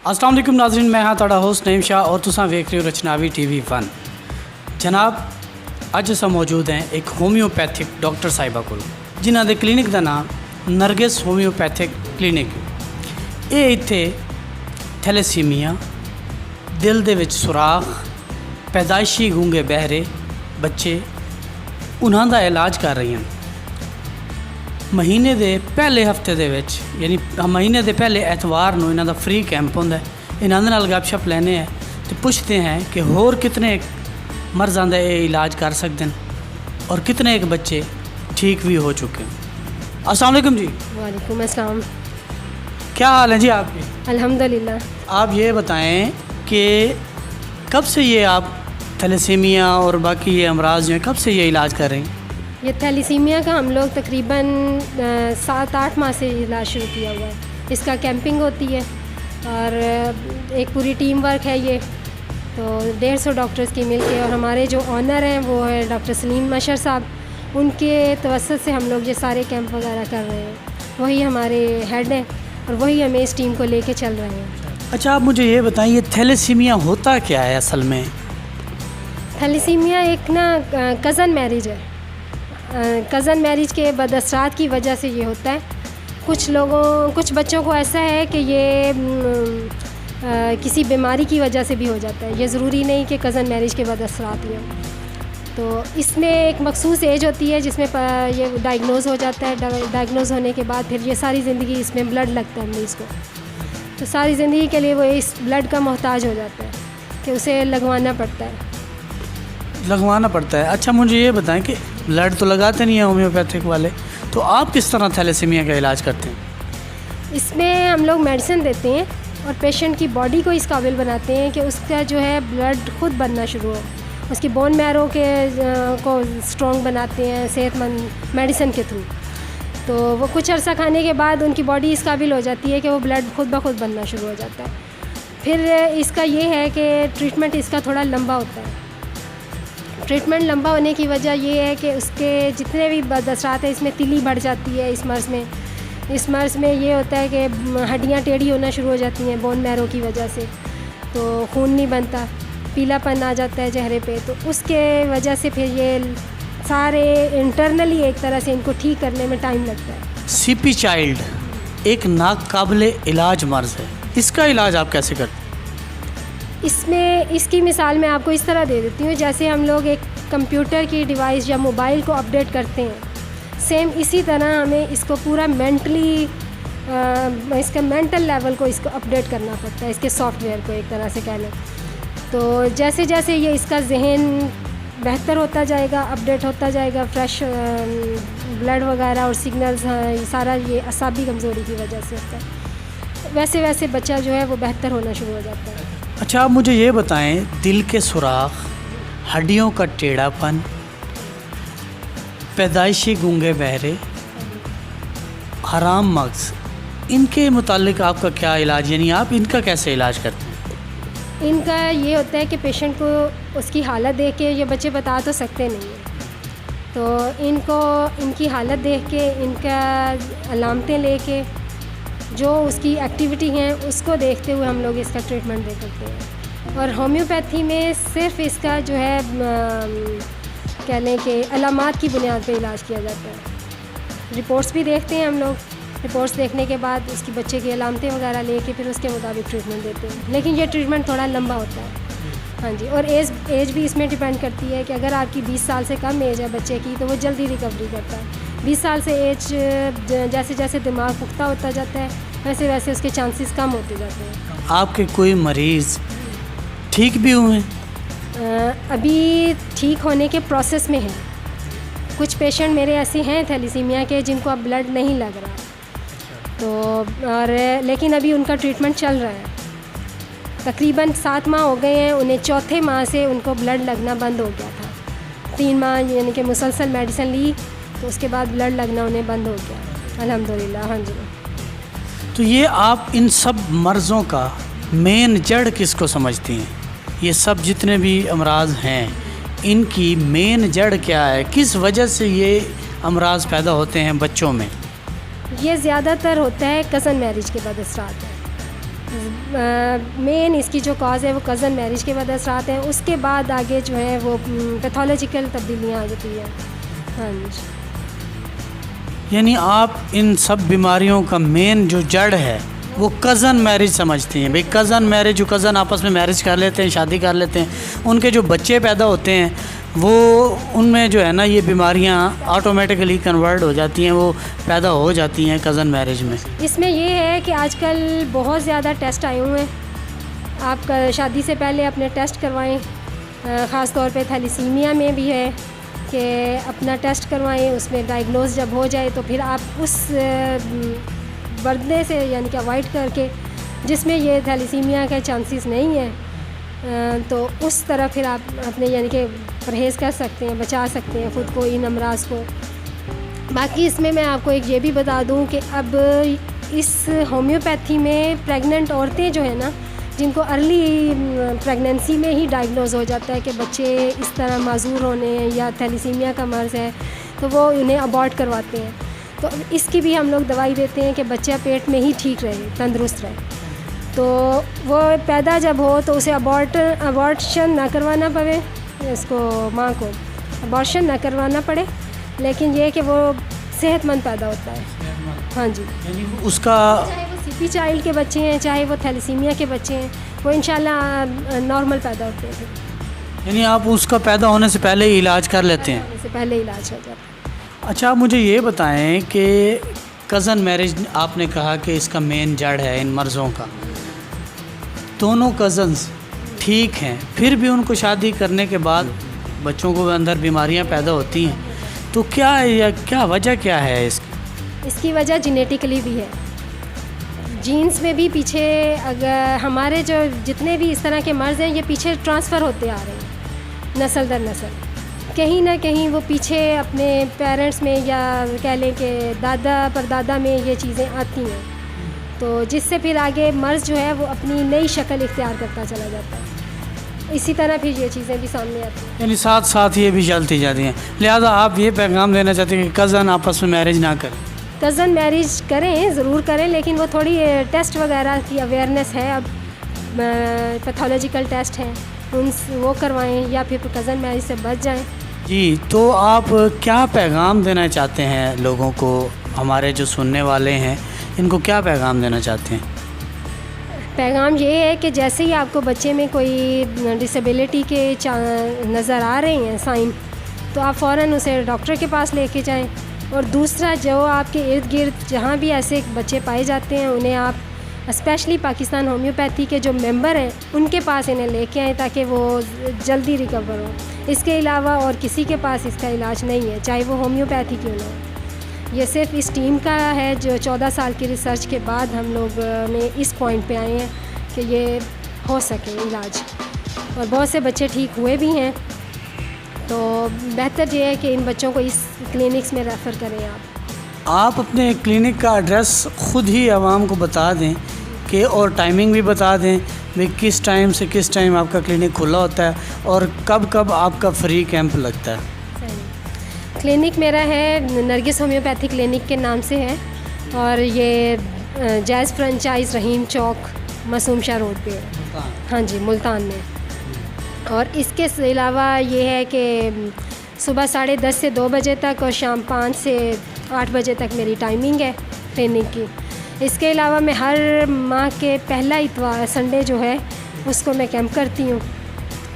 अस्सलाम वालेकुम नाज़रीन, मैं हाँ तुहाडा होस्ट नईम शाह और तुसां वेख रहे हो रचनावी TV 1। जनाब अज असां मौजूद हैं एक होम्योपैथिक डॉक्टर साहिबा कोल, जिन्हां दे क्लिनिक का नाम नरगिस होम्योपैथिक क्लिनिक। ये इत्थे थैलेसीमिया, दिल दे विच सुराख, पैदाइशी गूंगे बहरे बच्चे उन्हां दा इलाज कर रही हैं। महीने के पहले हफ्ते दे विच यानी महीने के पहले एतवार नूं इन्हां दा फ्री कैंप होंदा है। इन्हां दे नाल गपशप लैने हैं तो पुछते हैं कि होर कितने मर्ज़ां दा ये इलाज कर सकते हैं और कितने एक बच्चे ठीक भी हो चुके हैं। अस्सलाम वालेकुम जी। वालेकुम अस्सलाम। क्या हाल है जी आपके? अल्हम्दुलिल्लाह। आप ये बताएं कि कब से ये आप थैलेसीमिया और बाकी ये अमराज जो हैं कब से ये इलाज कर रहे हैं? ये थैलेसीमिया का हम लोग तकरीबन 7-8 माह से इलाज शुरू किया हुआ है। इसका कैंपिंग होती है और एक पूरी टीम वर्क है ये, तो 150 डॉक्टर्स की मिल के, और हमारे जो ऑनर हैं वो है डॉक्टर सलीम मशर साहब, उनके तवस्सुत से हम लोग ये सारे कैंप वगैरह कर रहे हैं। वही हमारे हेड हैं और वही हमें इस टीम को लेके चल रहे हैं। अच्छा, आप मुझे ये बताइए थैलेसीमिया होता क्या है असल में? थैलेसीमिया एक ना कज़न मैरिज है। कज़न मैरिज के बदअसरात की वजह से ये होता है। कुछ बच्चों को ऐसा है कि ये किसी बीमारी की वजह से भी हो जाता है। ये ज़रूरी नहीं कि कज़न मैरिज के बदअसरात ही हों। तो इसमें एक मखसूस एज होती है जिसमें ये डायग्नोज़ हो जाता है। डायग्नोज़ होने के बाद फिर ये सारी ज़िंदगी इसमें ब्लड लगता है मरीज़ को, तो सारी ज़िंदगी के लिए वो इस ब्लड का मोहताज हो जाता है कि उसे लगवाना पड़ता है। अच्छा, मुझे ये बताएं कि ब्लड तो लगाते नहीं हैं होम्योपैथिक वाले, तो आप किस तरह थैलेसीमिया का इलाज करते हैं? इसमें हम लोग मेडिसिन देते हैं और पेशेंट की बॉडी को इस काबिल बनाते हैं कि उसका जो है ब्लड खुद बनना शुरू हो। उसकी बोन मैरो के को स्ट्रॉन्ग बनाते हैं सेहतमंद मेडिसिन के थ्रू। तो वो कुछ अर्सा खाने के बाद उनकी बॉडी इस काबिल हो जाती है कि वो ब्लड खुद ब खुद बनना शुरू हो जाता है। फिर इसका ये है कि ट्रीटमेंट इसका थोड़ा लंबा होता है। ट्रीटमेंट लंबा होने की वजह ये है कि उसके जितने भी बदअसरात हैं, इसमें तिली बढ़ जाती है। इस मर्ज़ में ये होता है कि हड्डियाँ टेढ़ी होना शुरू हो जाती हैं बोन मैरो की वजह से, तो खून नहीं बनता, पीलापन आ जाता है चेहरे पे। तो उसके वजह से फिर ये सारे इंटरनली एक तरह से इनको ठीक करने में टाइम लगता है। CP चाइल्ड एक नाकाबिले इलाज मर्ज़ है, इसका इलाज आप कैसे करते हैं? इसमें इसकी मिसाल मैं आपको इस तरह दे देती हूँ, जैसे हम लोग एक कंप्यूटर की डिवाइस या मोबाइल को अपडेट करते हैं, सेम इसी तरह हमें इसको पूरा मेंटली इसका मेंटल लेवल को इसको अपडेट करना पड़ता है, इसके सॉफ्टवेयर को एक तरह से कह लें। तो जैसे जैसे ये इसका जहन बेहतर होता जाएगा, अपडेट होता जाएगा, फ्रेश ब्लड वगैरह और सिग्नल्स सारा ये असाबी कमज़ोरी की वजह से होता है, वैसे वैसे बच्चा जो है वो बेहतर होना शुरू हो जाता है। अच्छा, आप मुझे ये बताएं, दिल के सुराख, हड्डियों का टेढ़ापन, पैदाइशी गूंगे बहरे, हराम मग्ज़, इनके मुतालिक आपका क्या इलाज, यानी आप इनका कैसे इलाज करते हैं? इनका ये होता है कि पेशेंट को उसकी हालत देख के, ये बच्चे बता तो सकते नहीं हैं, तो इनको इनकी हालत देख के, इनका अलामतें लेके, जो उसकी एक्टिविटी हैं उसको देखते हुए हम लोग इसका ट्रीटमेंट दे सकते हैं। और होम्योपैथी में सिर्फ इसका जो है कह लें कि अलामात की बुनियाद पे इलाज किया जाता है। रिपोर्ट्स भी देखते हैं हम लोग, रिपोर्ट्स देखने के बाद उसकी बच्चे की अलामतें वगैरह लेके फिर उसके मुताबिक ट्रीटमेंट देते हैं, लेकिन ये ट्रीटमेंट थोड़ा लंबा होता है। हाँ जी, और एज भी इसमें डिपेंड करती है कि अगर आपकी 20 साल से कम एज है बच्चे की तो वो जल्दी रिकवरी करता है। 20 साल से एज जैसे जैसे दिमाग पुख्ता होता जाता है वैसे वैसे उसके चांसेस कम होते जाते हैं। आपके कोई मरीज़ ठीक भी हुए हैं? अभी ठीक होने के प्रोसेस में हैं। कुछ पेशेंट मेरे ऐसे हैं थैलेसीमिया के जिनको अब ब्लड नहीं लग रहा है, तो और लेकिन अभी उनका ट्रीटमेंट चल रहा है। तकरीबन 7 माह हो गए हैं उन्हें, चौथे माह से उनको ब्लड लगना बंद हो गया था। 3 माह यानी कि मुसलसल मेडिसिन ली तो उसके बाद ब्लड लगना उन्हें बंद हो गया, अल्हम्दुलिल्लाह। हाँ जी। तो ये आप इन सब मर्ज़ों का मेन जड़ किसको समझती हैं? ये सब जितने भी अमराज हैं इनकी मेन जड़ क्या है? किस वजह से ये अमराज पैदा होते हैं बच्चों में? ये ज़्यादातर होता है कज़न मैरिज के बाद असरात है। मेन इसकी जो कॉज है वो कज़न मैरिज के बाद असरात हैं, उसके बाद आगे जो है वो पैथोलॉजिकल तब्दीलियाँ आ जाती हैं। हाँ जी। यानी आप इन सब बीमारियों का मेन जो जड़ है वो कज़न मैरिज समझती हैं। भाई कज़न मैरिज, जो कज़न आपस में मैरिज कर लेते हैं, शादी कर लेते हैं, उनके जो बच्चे पैदा होते हैं वो उनमें जो है ना ये बीमारियां ऑटोमेटिकली कन्वर्ट हो जाती हैं, वो पैदा हो जाती हैं कज़न मैरिज में। इसमें ये है कि आजकल बहुत ज़्यादा टेस्ट आए हुए हैं। आप शादी से पहले अपने टेस्ट करवाएं, ख़ास तौर पे थैलीसीमिया में भी है कि अपना टेस्ट करवाएं, उसमें डायग्नोज जब हो जाए तो फिर आप उस बढ़ने से यानी कि अवॉइड करके जिसमें ये थैलीसीमिया के चांसेस नहीं है तो उस तरह फिर आप अपने यानी कि परहेज़ कर सकते हैं, बचा सकते हैं ख़ुद को इन अमराज को। बाकी इसमें मैं आपको एक ये भी बता दूं कि अब इस होम्योपैथी में प्रेग्नेंट औरतें जो है ना, जिनको अर्ली प्रेगनेंसी में ही डायग्नोज हो जाता है कि बच्चे इस तरह माजूर होने या थैलीसीमिया का मर्ज़ है, तो वो उन्हें अबॉर्ट करवाते हैं। तो इसकी भी हम लोग दवाई देते हैं कि बच्चा पेट में ही ठीक रहे, तंदुरुस्त रहे। तो वो पैदा जब हो तो उसे अबॉर्शन ना करवाना पड़े, इसको माँ को अबॉर्शन ना करवाना पड़े, लेकिन ये कि वो सेहतमंद पैदा होता है। हाँ जी। यानी उसका चाहे वो सीपी चाइल्ड के बच्चे हैं, चाहे वो थैलीसीमिया के बच्चे हैं, वो इंशाल्लाह नॉर्मल पैदा होते हैं। यानी आप उसका पैदा होने से पहले ही इलाज कर लेते हैं? होने से पहले इलाज हो जाता है। अच्छा, आप मुझे ये बताएं कि कज़न मैरिज आपने कहा कि इसका मेन जड़ है इन मर्ज़ों का। दोनों कज़न्स ठीक हैं, फिर भी उनको शादी करने के बाद बच्चों को अंदर बीमारियां पैदा होती हैं, तो क्या वजह क्या है इसकी वजह जेनेटिकली भी है। जीन्स में भी पीछे अगर हमारे जो जितने भी इस तरह के मर्ज़ हैं ये पीछे ट्रांसफ़र होते आ रहे हैं नस्ल दर नस्ल। कहीं ना कहीं वो पीछे अपने पेरेंट्स में या कह लें कि दादा परदादा में ये चीज़ें आती हैं, तो जिससे फिर आगे मर्ज़ जो है वो अपनी नई शक्ल इख्तियार करता चला जाता है। इसी तरह फिर ये चीज़ें भी सामने आती हैं, यानी साथ साथ ये भी चलती जाती हैं। लिहाजा आप ये पैगाम देना चाहते हैं कि कज़न आपस में मैरिज ना करें? कज़न मैरिज करें, ज़रूर करें, लेकिन वो थोड़ी टेस्ट वगैरह की अवेयरनेस है, अब पैथोलॉजिकल टेस्ट हैं वो करवाएं या फिर कज़न मैरिज से बच जाएं। जी, तो आप क्या पैगाम देना चाहते हैं लोगों को, हमारे जो सुनने वाले हैं इनको क्या पैगाम देना चाहते हैं? पैगाम ये है कि जैसे ही आपको बच्चे में कोई डिसेबिलिटी के नज़र आ रहे हैं साइन, तो आप फ़ौरन उसे डॉक्टर के पास लेके जाएं। और दूसरा, जो आपके इर्द गिर्द जहाँ भी ऐसे बच्चे पाए जाते हैं उन्हें आप स्पेशली पाकिस्तान होम्योपैथी के जो मेंबर हैं उनके पास इन्हें लेके आएँ ताकि वो जल्दी रिकवर हो। इसके अलावा और किसी के पास इसका इलाज नहीं है, चाहे वो होम्योपैथी क्यों ना हो। ये सिर्फ इस टीम का है जो 14 साल की रिसर्च के बाद हम लोग ने इस पॉइंट पे आए हैं कि ये हो सके इलाज, और बहुत से बच्चे ठीक हुए भी हैं। तो बेहतर ये है कि इन बच्चों को इस क्लिनिक्स में रेफ़र करें। आप अपने क्लिनिक का एड्रेस ख़ुद ही आवाम को बता दें कि, और टाइमिंग भी बता दें भाई किस टाइम से किस टाइम आपका क्लिनिक खुला होता है और कब कब आपका फ्री कैंप लगता है। क्लिनिक मेरा है नरगिस होम्योपैथी क्लिनिक के नाम से है, और ये जैज़ फ्रेंचाइज़ रहीम चौक मासूम शाह रोड पे है। हाँ जी, मुल्तान में। और इसके अलावा ये है कि सुबह 10:30 से 2 बजे तक और शाम 5 से 8 बजे तक मेरी टाइमिंग है क्लिनिक की। इसके अलावा मैं हर माह के पहला इतवार संडे जो है उसको मैं कैंप करती हूँ।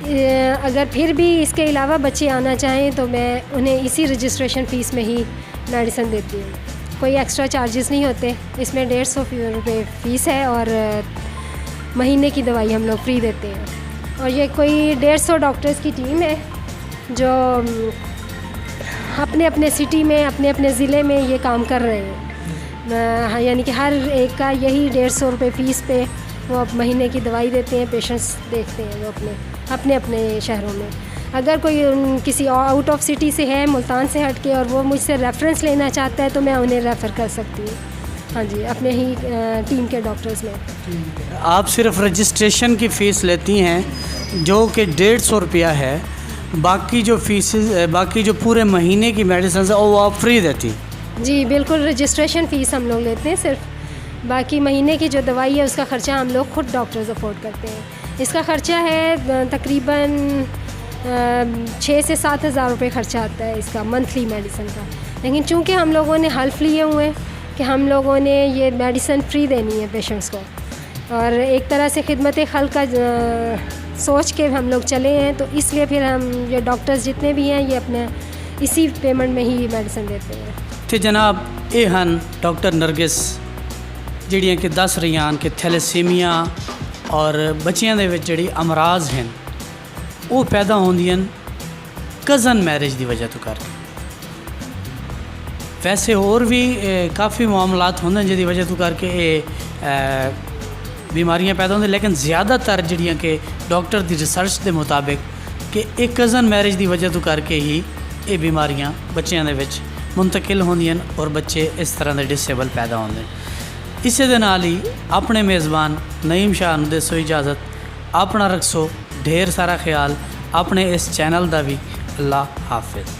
अगर फिर भी इसके अलावा बच्चे आना चाहें तो मैं उन्हें इसी रजिस्ट्रेशन फ़ीस में ही मेडिसिन देती हूँ, कोई एक्स्ट्रा चार्जेस नहीं होते। इसमें 150 रुपये फ़ीस है और महीने की दवाई हम लोग फ्री देते हैं। और ये कोई 150 डॉक्टर्स की टीम है जो अपने अपने सिटी में अपने अपने ज़िले में ये काम कर रहे हैं। यानी कि हर एक का यही 150 रुपये फ़ीस पे वो महीने की दवाई देते हैं, पेशेंट्स देखते हैं वो अपने अपने शहरों में। अगर कोई किसी आउट ऑफ सिटी से है, मुल्तान से हट के, और वो मुझसे रेफरेंस लेना चाहता है तो मैं उन्हें रेफ़र कर सकती हूँ। हाँ जी, अपने ही टीम के डॉक्टर्स में। आप सिर्फ रजिस्ट्रेशन की फ़ीस लेती हैं जो कि 150 रुपया है, बाकी जो फीसेस, बाकी जो पूरे महीने की मेडिसिन है वो आप फ्री देती? जी बिल्कुल, रजिस्ट्रेशन फ़ीस हम लोग लेते हैं सिर्फ, बाकी महीने की जो दवाई है उसका ख़र्चा हम लोग खुद डॉक्टर्स अफोर्ड करते हैं। इसका ख़र्चा है तकरीबन 6 से 7 हज़ार रुपये ख़र्चा आता है इसका मंथली मेडिसिन का। लेकिन चूँकि हम लोगों ने हल्फ लिए हुए हैं कि हम लोगों ने ये मेडिसिन फ्री देनी है पेशेंट्स को, और एक तरह से खिदमत खल्क का सोच के हम लोग चले हैं, तो इसलिए फिर हम ये डॉक्टर्स जितने भी हैं ये अपने इसी पेमेंट में ही मेडिसिन देते हैं। तो जनाब ये हैं डॉक्टर नरगिस ਜਿਹੜੀਆਂ कि दस रही हैं कि थैलेसीमिया और बच्चों के जिहड़ी अमराज हैं वो पैदा होंदियां कज़न मैरिज की वजह तो करके। वैसे होर भी काफ़ी मामलात होंदे जिहदी वजह तो करके ये बीमारियां पैदा होंदी, लेकिन ज़्यादातर जिहड़ियां कि डॉक्टर की रिसर्च के मुताबिक कि एक कज़न मैरिज की वजह तो करके ही ये बीमारियां बच्चों के विच मुंतकिल होंदियां और बच्चे इस तरह के डिसेबल पैदा होंदे। इसे दे नाल ही अपने मेज़बान नईम शाह नूं देसो इजाज़त, अपना रखसो ढेर सारा ख्याल, अपने इस चैनल का भी। अल्लाह हाफिज़।